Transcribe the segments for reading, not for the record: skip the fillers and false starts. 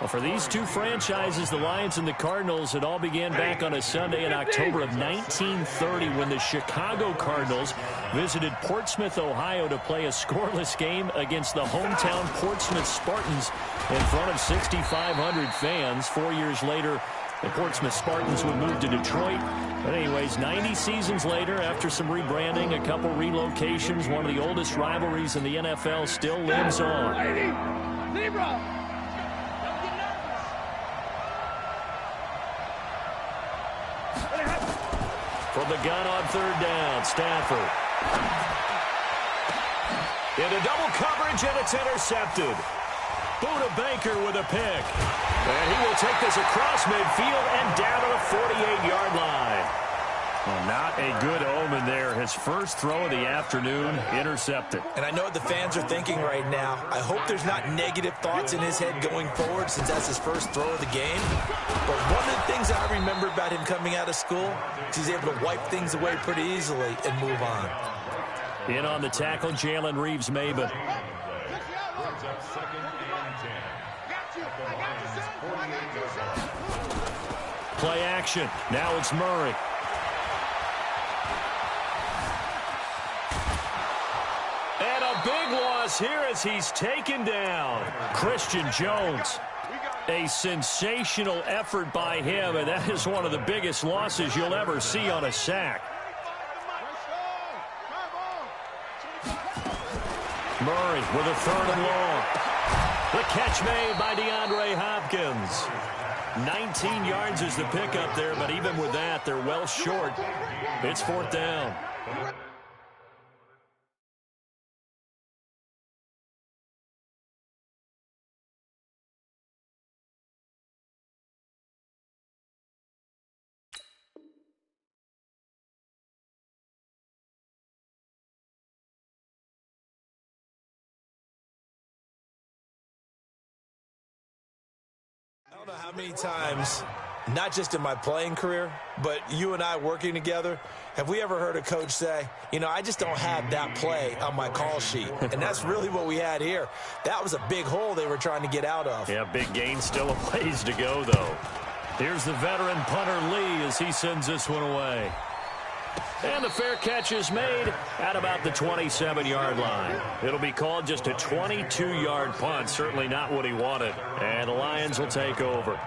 Well, for these two franchises, the Lions and the Cardinals, it all began back on a Sunday in October of 1930 when the Chicago Cardinals visited Portsmouth, Ohio to play a scoreless game against the hometown Portsmouth Spartans in front of 6,500 fans. 4 years later, the Portsmouth Spartans would move to Detroit. But anyways, 90 seasons later, after some rebranding, a couple relocations, one of the oldest rivalries in the NFL still lives on. From the gun on third down, Stafford. Into double coverage, and it's intercepted. Buda Baker with a pick. And he will take this across midfield and down to the 48-yard line. Well, not a good omen there. His first throw of the afternoon intercepted. And I know what the fans are thinking right now. I hope there's not negative thoughts in his head going forward since that's his first throw of the game. But one of the things I remember about him coming out of school is he's able to wipe things away pretty easily and move on. In on the tackle, Jalen Reeves-Maybin. Play action. Now it's Murray. And a big loss here as he's taken down. Christian Jones. A sensational effort by him, and that is one of the biggest losses you'll ever see on a sack. Murray with a third and long. The catch made by DeAndre Hopkins. 19 yards is the pickup there, but even with that, they're well short. It's fourth down. I don't know how many times, not just in my playing career, but you and I working together, have we ever heard a coach say, you know, I just don't have that play on my call sheet. And that's really what we had here. That was a big hole they were trying to get out of. Yeah, big gain, still a ways to go, though. Here's the veteran punter Lee as he sends this one away. And the fair catch is made at about the 27-yard line. It'll be called just a 22-yard punt. Certainly not what he wanted. And the Lions will take over.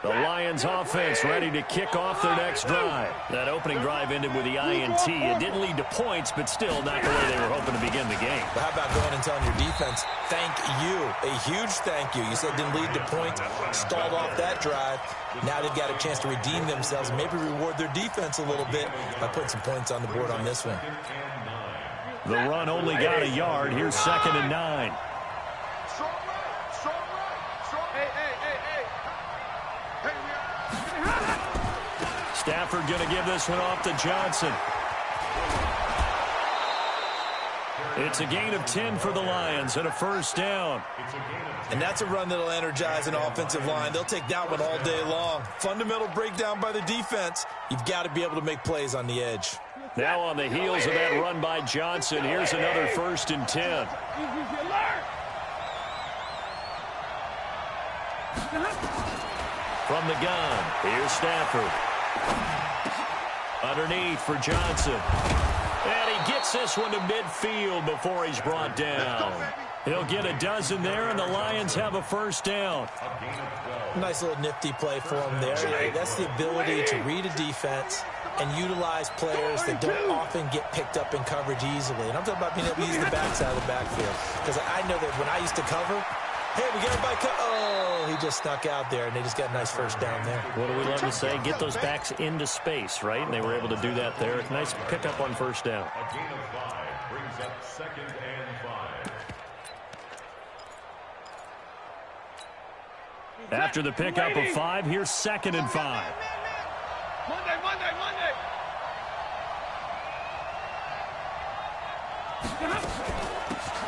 The Lions offense ready to kick off their next drive. That opening drive ended with the INT. It didn't lead to points, but still not the way they were hoping to begin the game. But how about going and telling your defense, thank you, a huge thank you. You said it didn't lead to points, stalled off that drive. Now they've got a chance to redeem themselves and maybe reward their defense a little bit by putting some points on the board on this one. The run only got a yard. Here's 2nd and 9. Stafford going to give this one off to Johnson. It's a gain of 10 for the Lions and a first down. And that's a run that'll energize an offensive line. They'll take that one all day long. Fundamental breakdown by the defense. You've got to be able to make plays on the edge. Now on the heels of that run by Johnson, here's another 1st and 10. From the gun, here's Stafford. Underneath for Johnson. And he gets this one to midfield before he's brought down. He'll get a dozen there, and the Lions have a first down. Nice little nifty play for him there. That's the ability to read a defense and utilize players that don't often get picked up in coverage easily. And I'm talking about being able to use the backside of the backfield. Because I know that when I used to cover, hey, we got him by oh, he just snuck out there, and they just got a nice first down there. What do we love to say? Get those backs into space, right? And they were able to do that there. Nice pickup on first down. A gain of 5 brings up 2nd and 5. After the pickup of 5, here's 2nd and 5. Monday.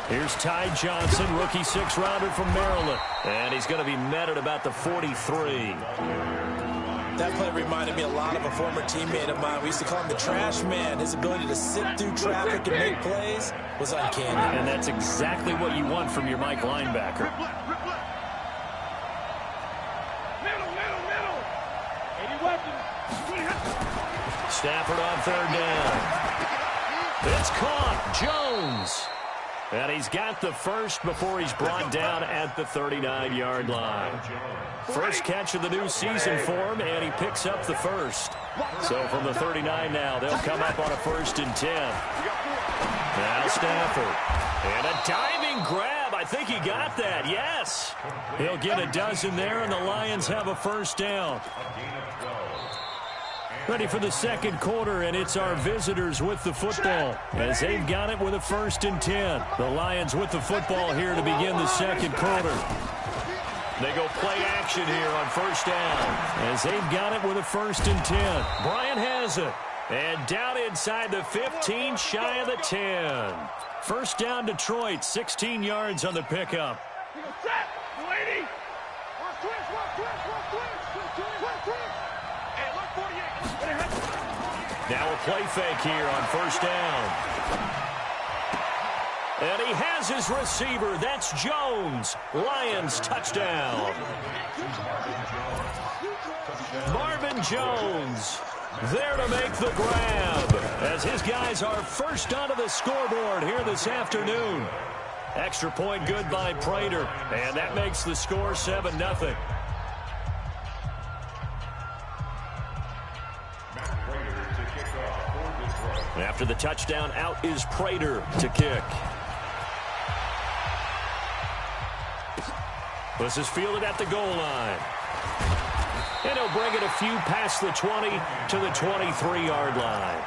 Here's Ty Johnson, rookie 6th-rounder from Maryland. And he's going to be met at about the 43. That play reminded me a lot of a former teammate of mine. We used to call him the trash man. His ability to sit through traffic and make plays was uncanny. And that's exactly what you want from your Mike linebacker. Stafford on third down. It's caught. Jones. And he's got the first before he's brought down at the 39-yard line. First catch of the new season for him, and he picks up the first. So from the 39 now, they'll come up on a 1st and 10. Now Stafford. And a diving grab. I think he got that. Yes. He'll get a dozen there, and the Lions have a first down. Ready for the second quarter, and it's our visitors with the football as they've got it with a 1st and 10. The Lions with the football here to begin the second quarter. They go play action here on 1st down as they've got it with a 1st and 10. Bryant has it. And down inside the 15, shy of the 10. First down, Detroit, 16 yards on the pickup. Now a play fake here on 1st down. And he has his receiver. That's Jones. Lions touchdown. Marvin Jones there to make the grab as his guys are first onto the scoreboard here this afternoon. Extra point good by Prater, and that makes the score 7-0. After the touchdown, out is Prater to kick. This is fielded at the goal line. And he'll bring it a few past the 20 to the 23-yard line.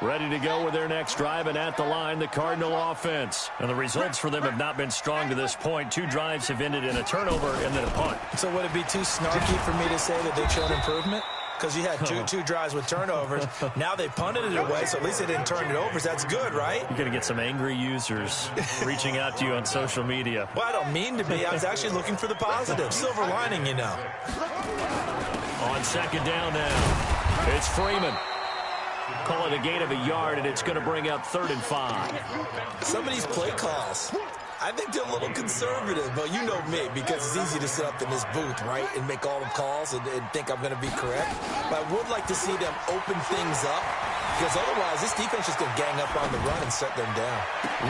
Ready to go with their next drive, and at the line, the Cardinal offense. And the results for them have not been strong to this point. 2 drives have ended in a turnover and then a punt. So would it be too snarky for me to say that they've shown improvement? Because you had two drives with turnovers. Now they punted it away, so at least they didn't turn it over. So that's good, right? You're going to get some angry users reaching out to you on social media. Well, I don't mean to be. I was actually looking for the positive. Silver lining, you know. On 2nd down now, it's Freeman. Call it a gain of a yard, and it's going to bring up 3rd and 5. Some of these play calls, I think they're a little conservative, but you know me, because it's easy to sit up in this booth, right, and make all the calls and think I'm going to be correct. But I would like to see them open things up, because otherwise this defense is going to gang up on the run and shut them down.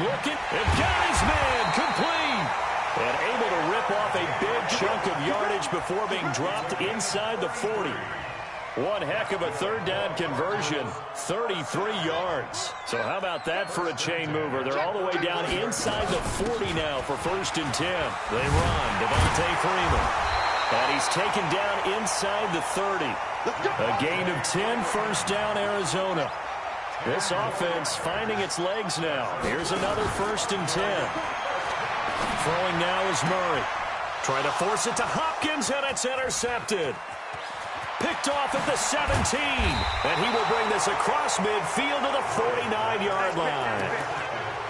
Looking, and got his man, complete. And able to rip off a big chunk of yardage before being dropped inside the 40. One heck of a 3rd down conversion, 33 yards. So how about that for a chain mover? They're all the way down inside the 40 now for 1st and 10. They run, Devontae Freeman. And he's taken down inside the 30. A gain of 10, 1st down, Arizona. This offense finding its legs now. Here's another 1st and 10. Throwing now is Murray. Trying to force it to Hopkins, and it's intercepted. Picked off at the 17, and he will bring this across midfield to the 49-yard line.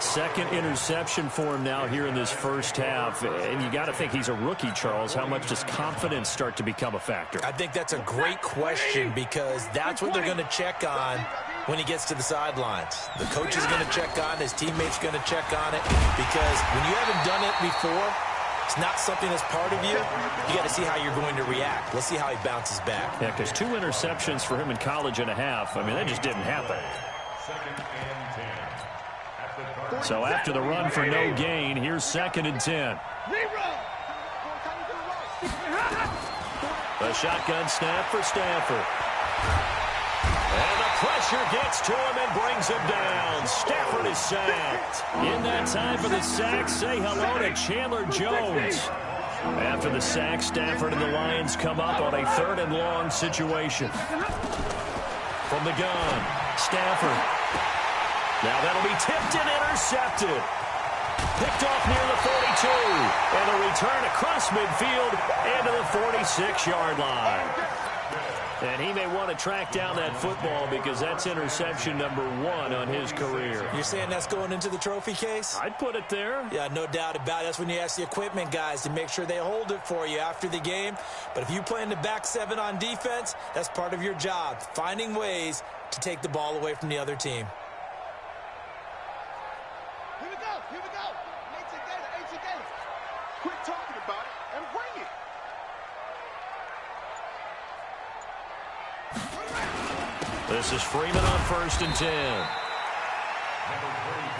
2nd interception for him now here in this first half, and you got to think he's a rookie, Charles. How much does confidence start to become a factor? I think that's a great question, because that's what they're going to check on when he gets to the sidelines. The coach is going to check on, his teammates are going to check on it, because when you haven't done it before, it's not something that's part of you. You got to see how you're going to react. Let's see how he bounces back. Yeah, because 2 interceptions for him in college and a half. I mean, that just didn't happen. So after the run for no gain, here's 2nd and 10. A shotgun snap for Stafford. And the pressure gets to him and brings him down. Stafford is sacked. In that time for the sack, say hello to Chandler Jones. After the sack, Stafford and the Lions come up on a 3rd and long situation. From the gun, Stafford. Now that'll be tipped and intercepted. Picked off near the 42. And a return across midfield and to the 46-yard line. And he may want to track down that football because that's interception number 1 on his career. You're saying that's going into the trophy case? I'd put it there. Yeah, no doubt about it. That's when you ask the equipment guys to make sure they hold it for you after the game. But if you play in the back 7 on defense, that's part of your job, finding ways to take the ball away from the other team. Here we go. 8 together. This is Freeman on 1st and 10.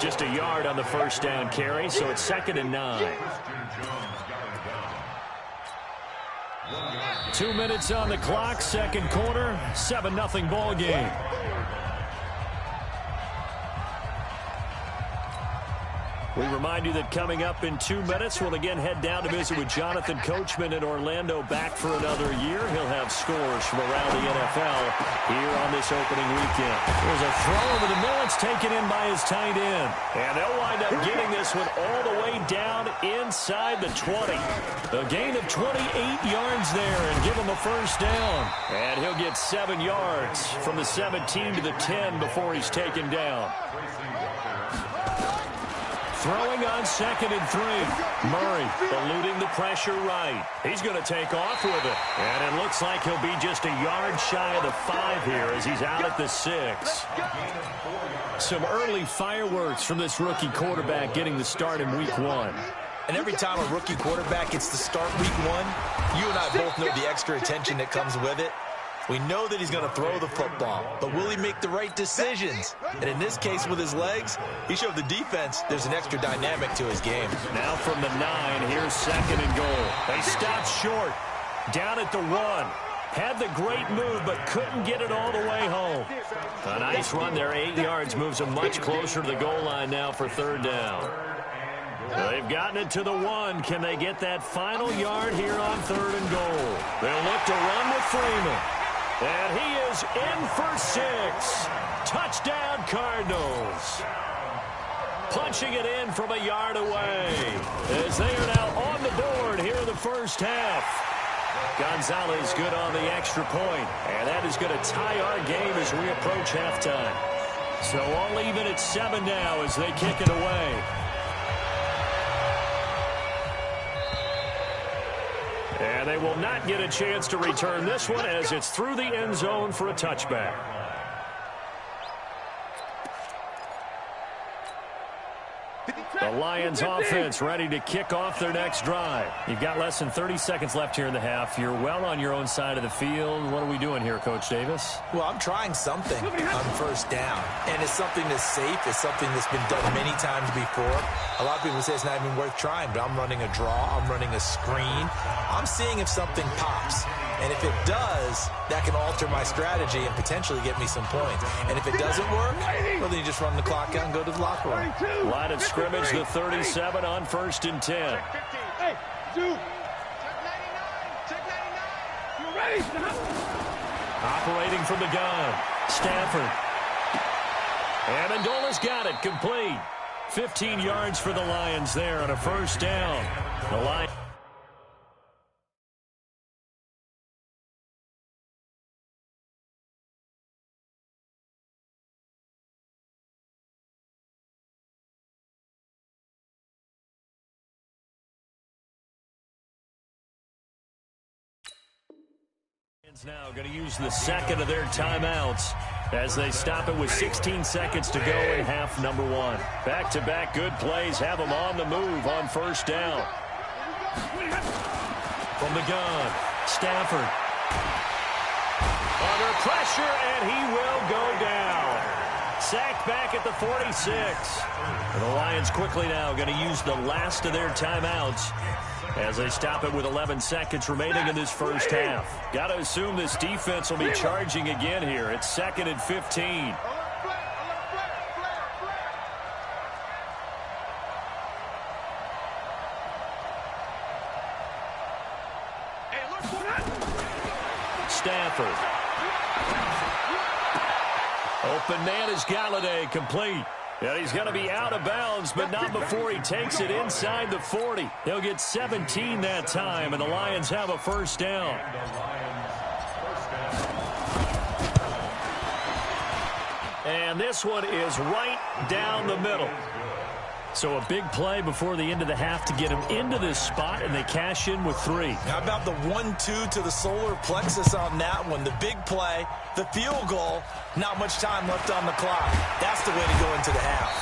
Just a yard on the first down carry, so it's 2nd and 9. 2 minutes on the clock, second quarter, 7-0 ball game. We remind you that coming up in 2 minutes, we'll again head down to visit with Jonathan Coachman in Orlando, back for another year. He'll have scores from around the NFL here on this opening weekend. There's a throw over the middle. It's taken in by his tight end. And they'll wind up getting this one all the way down inside the 20. A gain of 28 yards there and give him a first down. And he'll get 7 yards from the 17 to the 10 before he's taken down. Throwing on 2nd and 3. Murray eluding the pressure right. He's going to take off with it. And it looks like he'll be just a yard shy of the 5 here as he's out at the 6. Some early fireworks from this rookie quarterback getting the start in week 1. And every time a rookie quarterback gets to start week 1, you and I both know the extra attention that comes with it. We know that he's going to throw the football, but will he make the right decisions? And in this case with his legs, he showed the defense there's an extra dynamic to his game. Now from the 9, here's 2nd and goal. They stopped short, down at the 1. Had the great move, but couldn't get it all the way home. A nice run there, 8 yards, moves them much closer to the goal line now for 3rd down. They've gotten it to the 1. Can they get that final yard here on 3rd and goal? They'll look to run with Freeman. And he is in for 6. Touchdown, Cardinals. Punching it in from a yard away as they are now on the board here in the first half. Gonzalez good on the extra point, and that is going to tie our game as we approach halftime. So all even at 7 now as they kick it away. And they will not get a chance to return this one as it's through the end zone for a touchback. The Lions offense ready to kick off their next drive. You've got less than 30 seconds left here in the half. You're well on your own side of the field. What are we doing here, Coach Davis? Well, I'm trying something on first down. And it's something that's safe. It's something that's been done many times before. A lot of people say it's not even worth trying, but I'm running a draw. I'm running a screen. I'm seeing if something pops. And if it does, that can alter my strategy and potentially get me some points. And if it doesn't work, well, then you just run the clock out and go to the locker room. Line of scrimmage, the 37 on 1st and 10. Hey, Check 99. Check 99. You ready? Operating from the gun. Stafford. Amendola's got it. Complete. 15 yards for the Lions there on a first down. The Lions. Now going to use the second of their timeouts as they stop it with 16 seconds to go in half number 1. Back-to-back good plays have them on the move on first down. From the gun, Stafford. Under pressure, and he will go down. Sacked back at the 46. And the Lions quickly now going to use the last of their timeouts as they stop it with 11 seconds remaining in this first half. Got to assume this defense will be charging again here. It's 2nd and 15. Stafford. Open man is Galladay, complete. And he's going to be out of bounds, but not before he takes it inside the 40. He'll get 17 that time, and the Lions have a first down. And this one is right down the middle. So a big play before the end of the half to get him into this spot, and they cash in with 3. How about the 1-2 to the solar plexus on that one? The big play, the field goal, not much time left on the clock. That's the way to go into the half.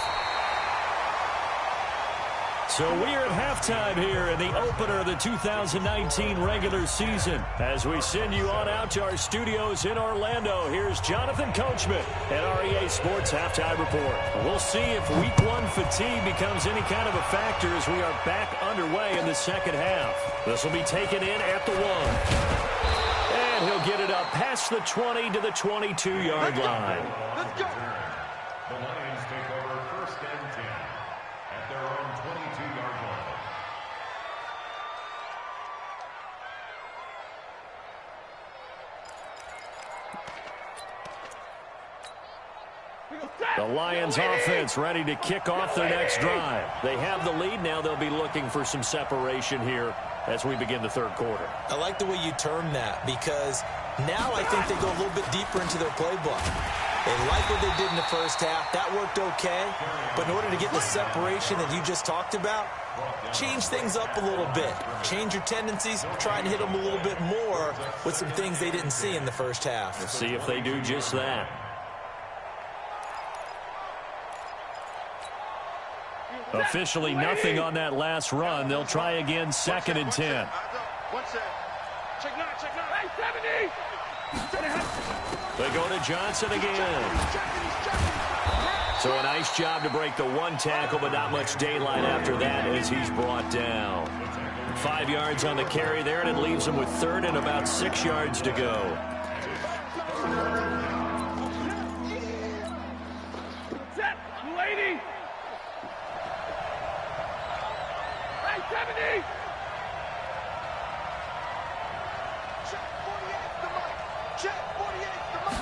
So we are at halftime here in the opener of the 2019 regular season. As we send you on out to our studios in Orlando, here's Jonathan Coachman at REA Sports Halftime Report. We'll see if Week 1 fatigue becomes any kind of a factor as we are back underway in the second half. This will be taken in at the 1. And he'll get it up past the 20 to the 22-yard line. Let's go. The Lions take over first and 10 at their own 22-yard line. The Lions offense ready to kick off their next drive. They have the lead. Now they'll be looking for some separation here as we begin the third quarter. I like the way you term that because now I think they go a little bit deeper into their playbook. They like what they did in the first half. That worked okay. But in order to get the separation that you just talked about, change things up a little bit. Change your tendencies. Try and hit them a little bit more with some things they didn't see in the first half. Let's see if they do just that. Officially nothing on that last run. They'll try again, second and 10. One set. Check nine. Hey, 70! They go to Johnson again. So a nice job to break the one tackle, but not much daylight after that as he's brought down. 5 yards on the carry there, and it leaves him with third and about 6 yards to go. Set. 280. Hey, 70! Check 48 the mic. Check 48 the mic.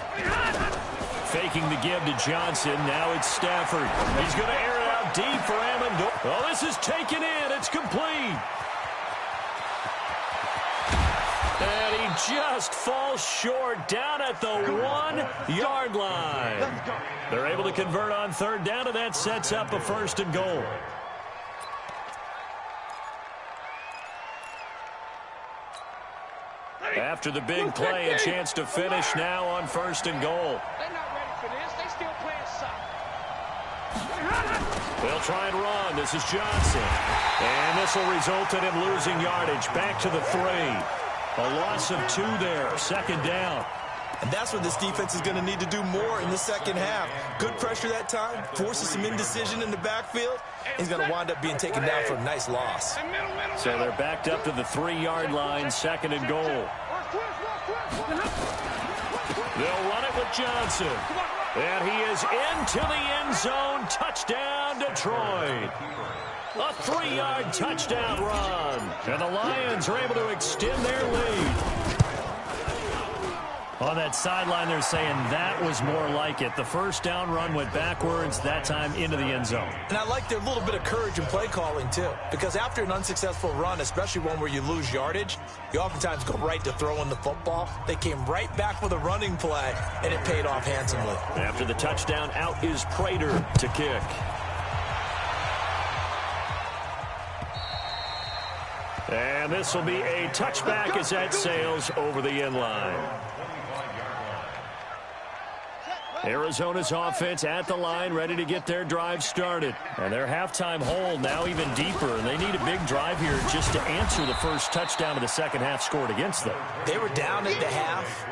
Faking the give to Johnson. Now it's Stafford. He's going to air it out deep for Amendola. Oh, this is taken in. It's complete. And he just falls short down at the 1-yard line. They're able to convert on third down, and that sets up a first and goal. After the big play, a chance to finish now on first and goal. They're not ready for this. They still playing soft. They'll try and run. This is Johnson. And this will result in him losing yardage. Back to the 3. A loss of 2 there. Second down. And that's what this defense is going to need to do more in the second half. Good pressure that time. Forces some indecision in the backfield. He's going to wind up being taken down for a nice loss. So they're backed up to the 3-yard line. Second and goal. They'll run it with Johnson. And he is into the end zone. Touchdown, Detroit. A 3-yard touchdown run. And the Lions are able to extend their lead. On that sideline, they're saying that was more like it. The first down run went backwards, that time into the end zone. And I like their little bit of courage in play calling, too. Because after an unsuccessful run, especially one where you lose yardage, you oftentimes go right to throwing the football. They came right back with a running play, and it paid off handsomely. After the touchdown, out is Prater to kick. And this will be a touchback as that sails over the end line. Arizona's offense at the line, ready to get their drive started. And their halftime hold now even deeper, and they need a big drive here just to answer the first touchdown of the second half scored against them. They were down at the half.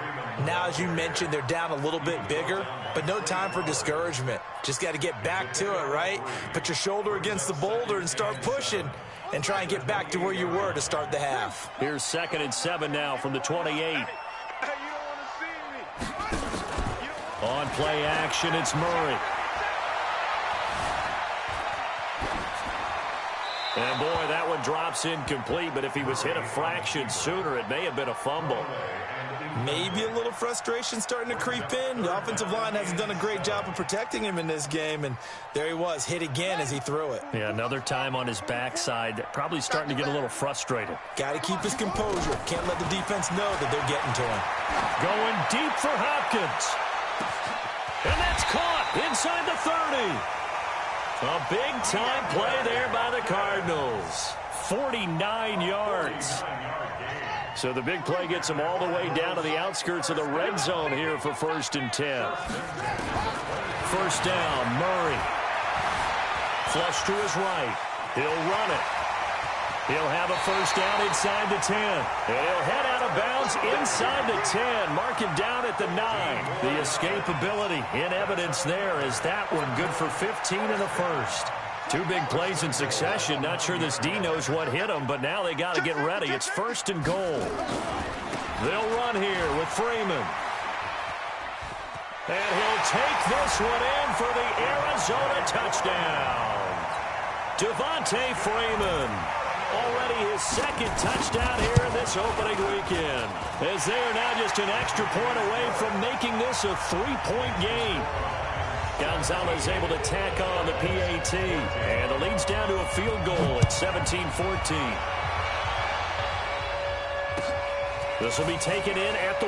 Now, as you mentioned, they're down a little bit bigger, but no time for discouragement. Just got to get back to it, right? Put your shoulder against the boulder and start pushing and try and get back to where you were to start the half. Here's 2nd and 7 now from the 28. On play action, it's Murray. And boy, that one drops incomplete, but if he was hit a fraction sooner, it may have been a fumble. Maybe a little frustration starting to creep in. The offensive line hasn't done a great job of protecting him in this game, and there he was, hit again as he threw it. Yeah, another time on his backside, probably starting to get a little frustrated. Got to keep his composure. Can't let the defense know that they're getting to him. Going deep for Hopkins. And that's caught inside the 30. A big-time play there by the Cardinals. 49 yards. So the big play gets them all the way down to the outskirts of the red zone here for 1st and 10. First down, Murray. Flush to his right. He'll run it. He'll have a first down inside the 10. And he'll head out of bounds inside the 10. Mark him down at the 9. The escapability in evidence there as that one good for 15 in the first. Two big plays in succession. Not sure this D knows what hit him, but now they got to get ready. It's first and goal. They'll run here with Freeman. And he'll take this one in for the Arizona touchdown. Devontae Freeman. Already his second touchdown here in this opening weekend. As they are now just an extra point away from making this a 3-point game. Gonzalez able to tack on the PAT. And the lead's down to a field goal at 17-14. This will be taken in at the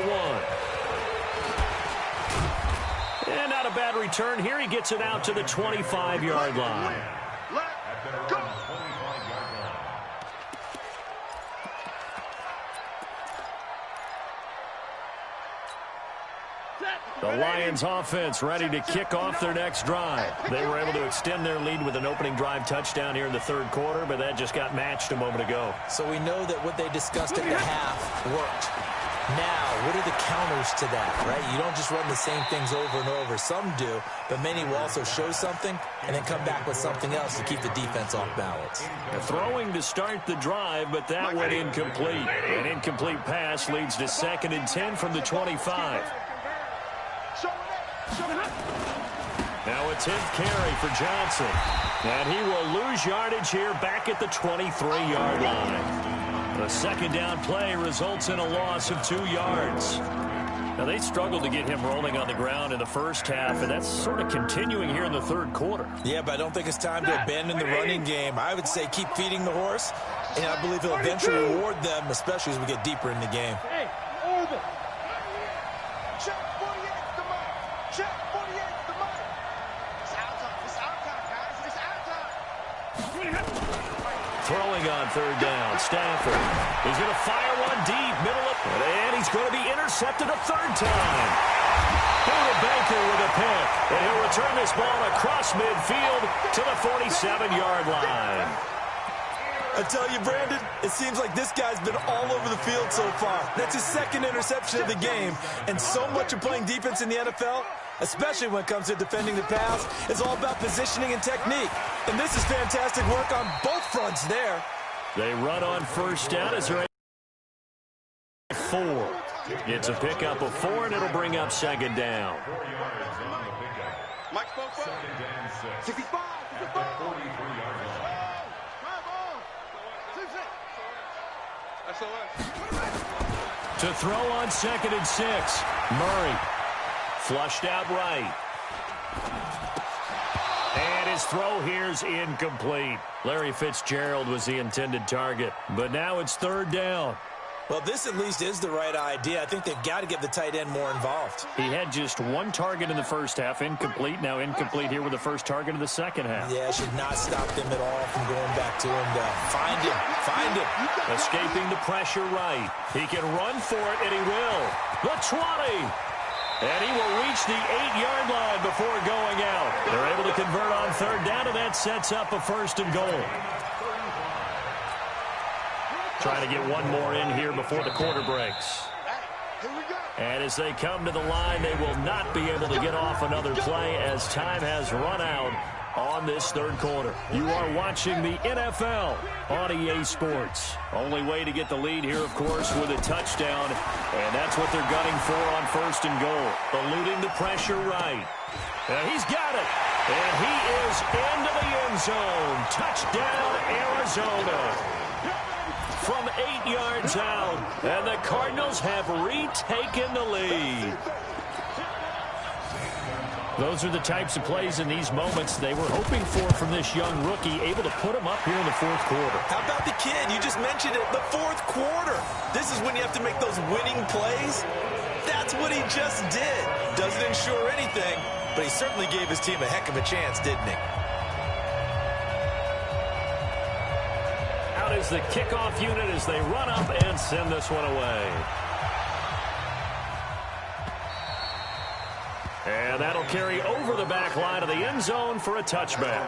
1. And not a bad return here. He gets it out to the 25-yard line. Let's go. The Lions offense ready to kick off their next drive. They were able to extend their lead with an opening drive touchdown here in the third quarter, but that just got matched a moment ago. So we know that what they discussed at the half worked. Now, what are the counters to that, right? You don't just run the same things over and over. Some do, but many will also show something and then come back with something else to keep the defense off balance. Throwing to start the drive, but that went incomplete. An incomplete pass leads to 2nd and 10 from the 25. Now a 10th carry for Johnson. And he will lose yardage here back at the 23-yard line. The second down play results in a loss of 2 yards. Now they struggled to get him rolling on the ground in the first half, and that's sort of continuing here in the third quarter. Yeah, but I don't think it's time to abandon the running game. I would say keep feeding the horse, and I believe he'll eventually reward them, especially as we get deeper in the game. Hey, over. Check 48 the mic. Check 48 the mic. It's our time. It's our time, guys. It's our time. Throwing on third down, Stafford. He's going to fire one deep, middle of, and he's going to be intercepted a third time. Buda Baker with a pick, and he'll return this ball across midfield to the 47-yard line. I tell you, Brandon, it seems like this guy's been all over the field so far. That's his second interception of the game, and so much of playing defense in the NFL, especially when it comes to defending the pass, is all about positioning and technique. And this is fantastic work on both fronts there. They run on first down as they're 4. It's a pickup of 4, and it'll bring up second down. Mike spoke for 65. 43-yard line. To throw on 2nd and 6. Murray. Flushed out right. And his throw here's incomplete. Larry Fitzgerald was the intended target. But now it's third down. Well, this at least is the right idea. I think they've got to get the tight end more involved. He had just 1 target in the first half, incomplete. Now incomplete here with the first target of the second half. Yeah, should not stop them at all from going back to him. Find him. Find him. Escaping the pressure right. He can run for it, and he will. The 20. And he will reach the 8-yard line before going out. They're able to convert on third down, and that sets up a first and goal. Trying to get one more in here before the quarter breaks. And as they come to the line, they will not be able to get off another play as time has run out on this third quarter. You are watching the NFL on EA Sports. Only way to get the lead here, of course, with a touchdown. And that's what they're gunning for on first and goal. Eluding the pressure right. And he's got it. And he is into the end zone. Touchdown, Arizona. From 8 yards out, and the Cardinals have retaken the lead. Those are the types of plays in these moments they were hoping for from this young rookie, able to put him up here in the fourth quarter. How about the kid? You just mentioned it, the fourth quarter. This is when you have to make those winning plays. That's what he just did. Doesn't ensure anything, but he certainly gave his team a heck of a chance, didn't he? Is the kickoff unit as they run up and send this one away. And that'll carry over the back line of the end zone for a touchback.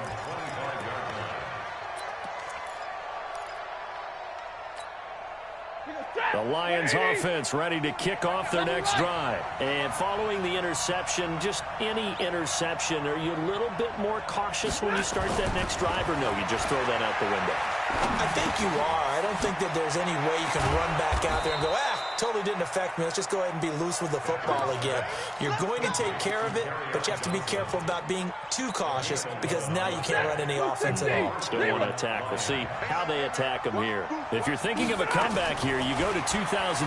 The Lions offense ready to kick off their next drive. And following the interception, just any interception, are you a little bit more cautious when you start that next drive, or no, you just throw that out the window? I think you are. I don't think that there's any way you can run back out there and go, totally didn't affect me. Let's just go ahead and be loose with the football again. You're going to take care of it, but you have to be careful about being too cautious because now you can't run any offense at all. Still want to attack. We'll see how they attack them here. If you're thinking of a comeback here, you go to 2016.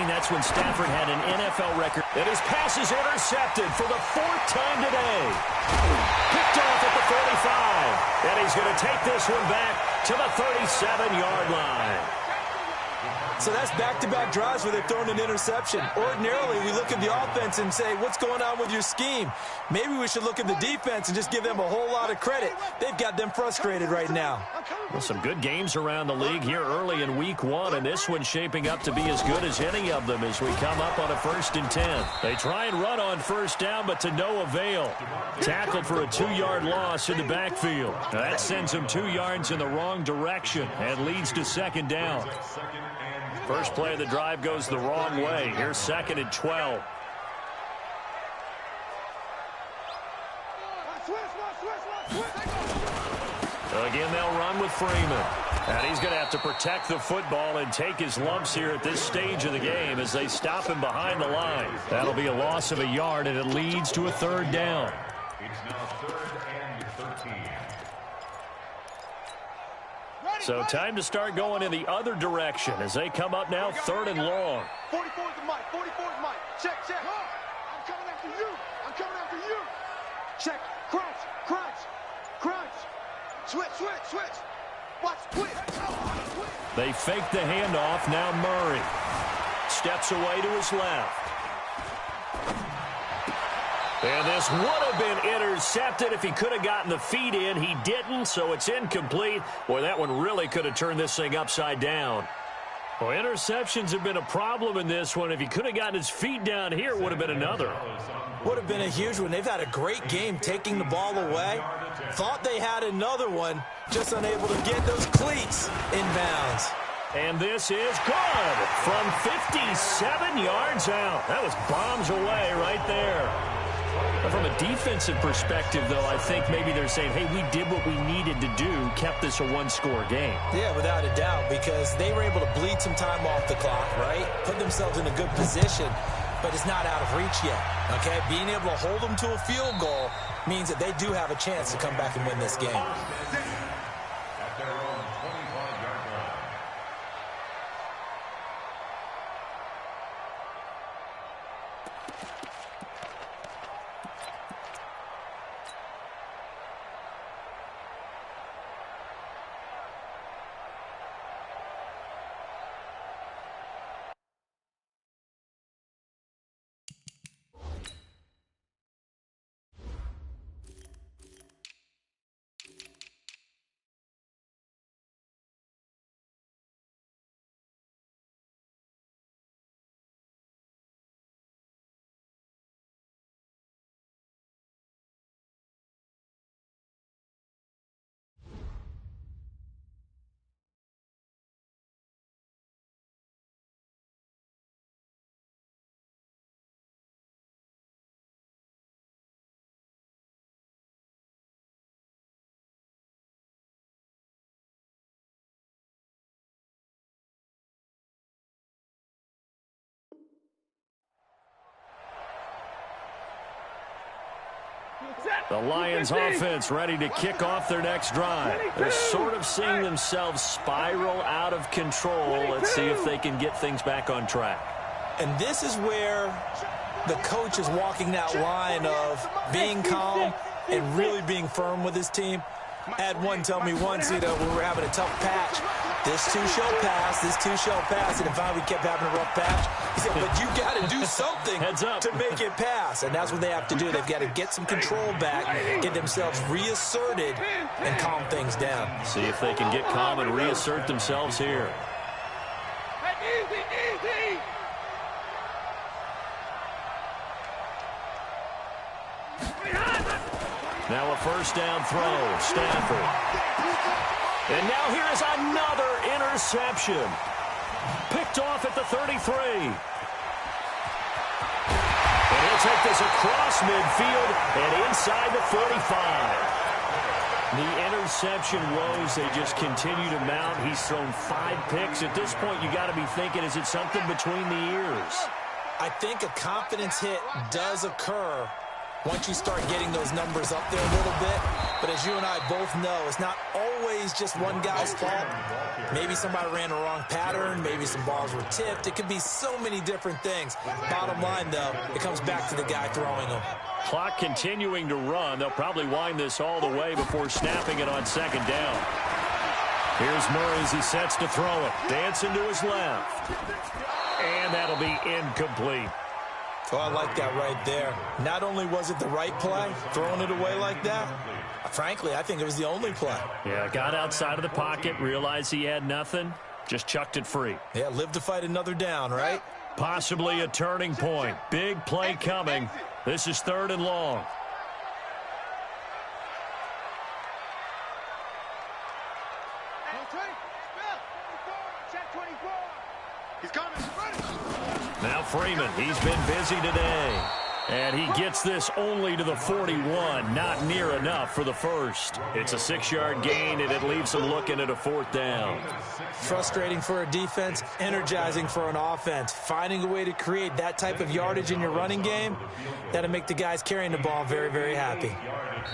That's when Stafford had an NFL record. And his pass is intercepted for the 4th time today. Picked off at the 45. And he's going to take this one back to the 37-yard line. So that's back-to-back drives where they've thrown an interception. Ordinarily, we look at the offense and say, what's going on with your scheme? Maybe we should look at the defense and just give them a whole lot of credit. They've got them frustrated right now. Well, some good games around the league here early in week 1, and this one's shaping up to be as good as any of them as we come up on a 1st and 10. They try and run on 1st down, but to no avail. Tackled for a 2-yard loss in the backfield. Now, that sends them 2 yards in the wrong direction and leads to 2nd down. First play of the drive goes the wrong way. Here's 2nd and 12. Again, they'll run with Freeman. And he's going to have to protect the football and take his lumps here at this stage of the game as they stop him behind the line. That'll be a loss of a yard, and it leads to a 3rd down. It's now 3rd and 13. So time to start going in the other direction as they come up now 3rd and long. 44 is the mic. 44 is Mike. Check. I'm coming after you. I'm coming after you. Check. Crunch. Switch. Watch, switch. They fake the handoff. Now Murray steps away to his left. And this would have been intercepted if he could have gotten the feet in. He didn't, so it's incomplete. Boy, that one really could have turned this thing upside down. Well, interceptions have been a problem in this one. If he could have gotten his feet down here, it would have been another. Would have been a huge one. They've had a great game taking the ball away. Thought they had another one, just unable to get those cleats inbounds. And this is good from 57 yards out. That was bombs away right there. From a defensive perspective, though, I think maybe they're saying, hey, we did what we needed to do, kept this a 1-score game. Yeah, without a doubt, because they were able to bleed some time off the clock, right? Put themselves in a good position, but it's not out of reach yet, okay? Being able to hold them to a field goal means that they do have a chance to come back and win this game. At their own 25-yard line. The Lions offense ready to kick off their next drive. They're sort of seeing themselves spiral out of control. Let's see if they can get things back on track. And this is where the coach is walking that line of being calm and really being firm with his team. I had one tell me once, when we were having a tough patch, this too shall pass, and finally we kept having a rough patch. He said, but you got to do something to make it pass, and that's what they have to do. They've got to get some control back, get themselves reasserted, and calm things down. See if they can get calm and reassert themselves here. Easy. Now a first down throw, Stafford. And now here is another interception. Picked off at the 33. And he'll take this across midfield and inside the 45. The interception woes, they just continue to mount. He's thrown 5 picks. At this point, you got to be thinking, is it something between the ears? I think a confidence hit does occur once you start getting those numbers up there a little bit. But as you and I both know, it's not always just one guy's fault. Maybe somebody ran the wrong pattern. Maybe some balls were tipped. It could be so many different things. Bottom line, though, it comes back to the guy throwing them. Clock continuing to run. They'll probably wind this all the way before snapping it on second down. Here's Murray as he sets to throw it. Dancing to his left. And that'll be incomplete. Oh, I like that right there. Not only was it the right play, throwing it away like that, frankly, I think it was the only play. Yeah, got outside of the pocket, realized he had nothing, just chucked it free. Yeah, live to fight another down, right? Possibly a turning point. Big play coming. This is 3rd and long. He's coming. Now Freeman, he's been busy today. And he gets this only to the 41, not near enough for the first. It's a 6-yard gain, and it leaves them looking at a 4th down. Frustrating for a defense, energizing for an offense. Finding a way to create that type of yardage in your running game, that'll make the guys carrying the ball very, very happy.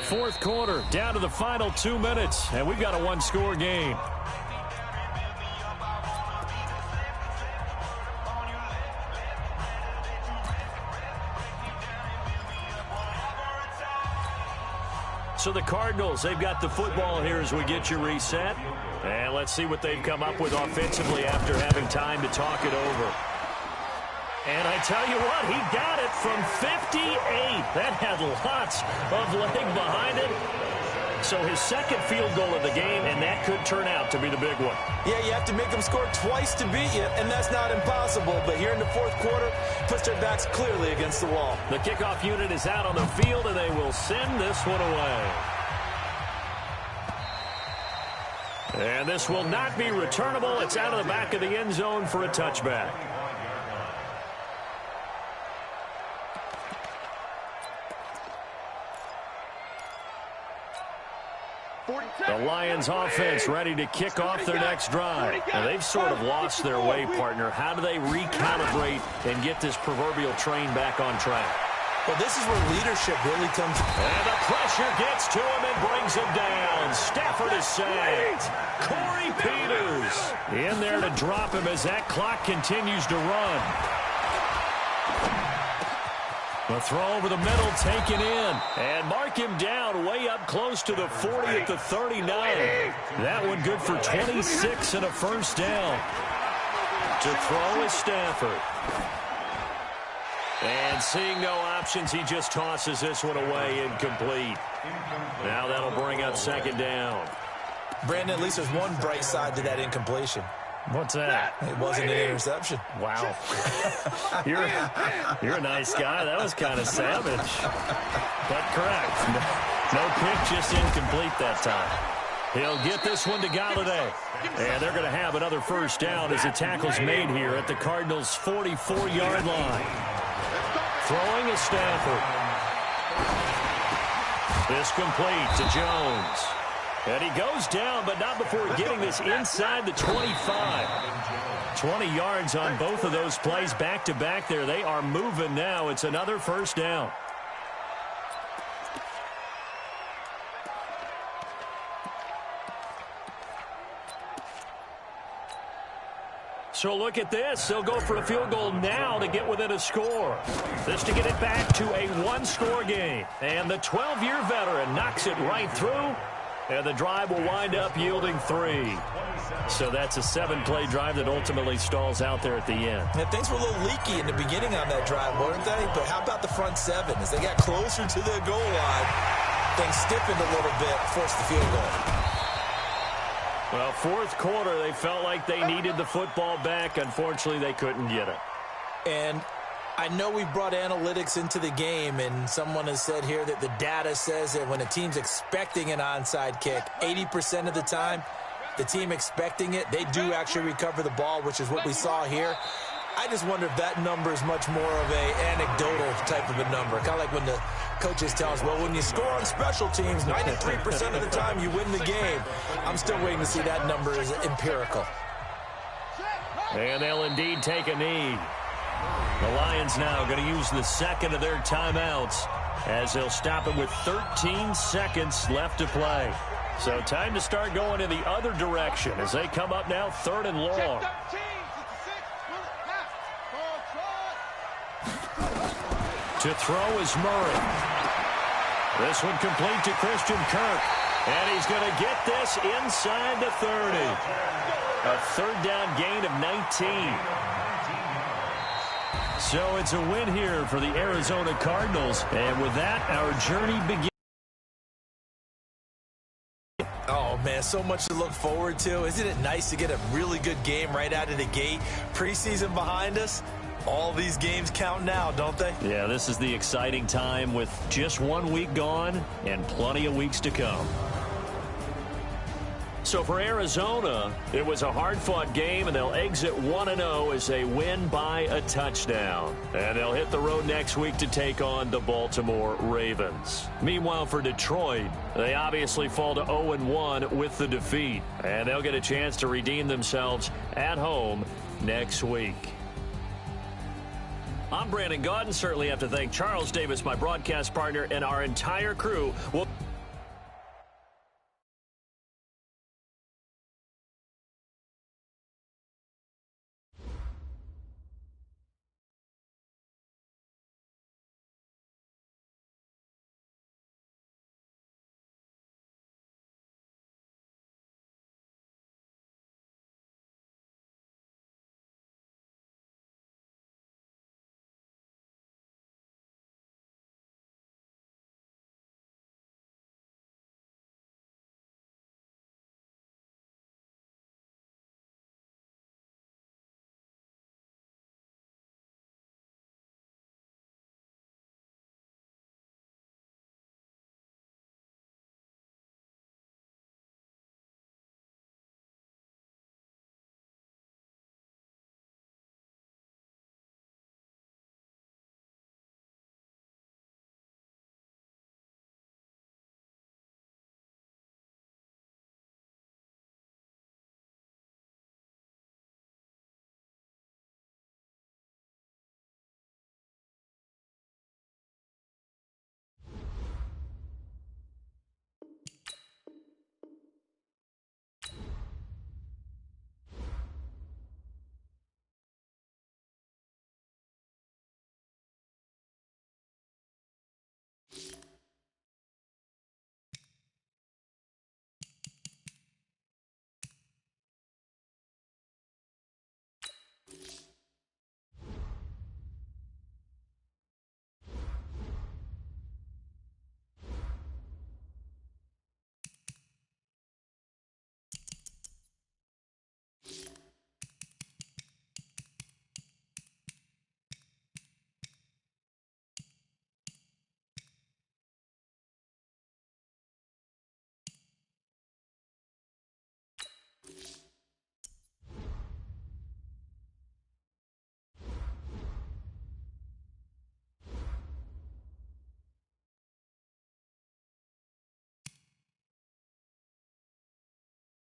4th quarter, down to the final 2 minutes, and we've got a 1-score game. So the Cardinals, they've got the football here as we get you reset. And let's see what they've come up with offensively after having time to talk it over. And I tell you what, he got it from 58. That had lots of leg behind it. So his second field goal of the game, and that could turn out to be the big one. Yeah, you have to make them score twice to beat you, and that's not impossible. But here in the 4th quarter, puts their backs clearly against the wall. The kickoff unit is out on the field, and they will send this one away. And this will not be returnable. It's out of the back of the end zone for a touchback. The Lions offense ready to kick off their next drive. Now, they've sort of lost their way, partner. How do they recalibrate and get this proverbial train back on track? Well, this is where leadership really comes. And the pressure gets to him and brings him down. Stafford is sacked. Corey Peters in there to drop him as that clock continues to run. The throw over the middle taken in. And mark him down way up close to the 40 at the 39. That one good for 26 and a first down. To throw is Stafford. And seeing no options, he just tosses this one away incomplete. Now that'll bring up second down. Brandon, at least there's one bright side to that incompletion. What's that? It wasn't an interception. Wow. You're a nice guy. That was kind of savage. But correct. No pick, just incomplete that time. He'll get this one to Galladay. And they're going to have another first down as the tackle's made here at the Cardinals' 44-yard line. Throwing is Stafford. This complete to Jones. And he goes down, but not before getting this inside the 25. 20 yards on both of those plays back-to-back there. They are moving now. It's another first down. So look at this. They'll go for a field goal now to get within a score. This to get it back to a 1-score game. And the 12-year veteran knocks it right through. And the drive will wind up yielding 3. So that's a 7-play drive that ultimately stalls out there at the end. Yeah, things were a little leaky in the beginning on that drive, weren't they? But how about the front 7? As they got closer to the goal line, things stiffened a little bit, forced the field goal. Well, 4th quarter, they felt like they needed the football back. Unfortunately, they couldn't get it. And I know we brought analytics into the game, and someone has said here that the data says that when a team's expecting an onside kick, 80% of the time, the team expecting it, they do actually recover the ball, which is what we saw here. I just wonder if that number is much more of a anecdotal type of a number. Kind of like when the coaches tell us, well, when you score on special teams, 93% of the time you win the game. I'm still waiting to see that number is empirical. And they'll indeed take a knee. The Lions now going to use the second of their timeouts as they'll stop it with 13 seconds left to play. So time to start going in the other direction as they come up now 3rd and long. To throw is Murray. This one complete to Christian Kirk. And he's going to get this inside the 30. A 3rd down gain of 19. So it's a win here for the Arizona Cardinals. And with that, our journey begins. Oh, man, so much to look forward to. Isn't it nice to get a really good game right out of the gate? Preseason behind us. All these games count now, don't they? Yeah, this is the exciting time with just 1 week gone and plenty of weeks to come. So for Arizona, it was a hard-fought game, and they'll exit 1-0 as they win by a touchdown. And they'll hit the road next week to take on the Baltimore Ravens. Meanwhile, for Detroit, they obviously fall to 0-1 with the defeat. And they'll get a chance to redeem themselves at home next week. I'm Brandon Gaudin. Certainly have to thank Charles Davis, my broadcast partner, and our entire crew.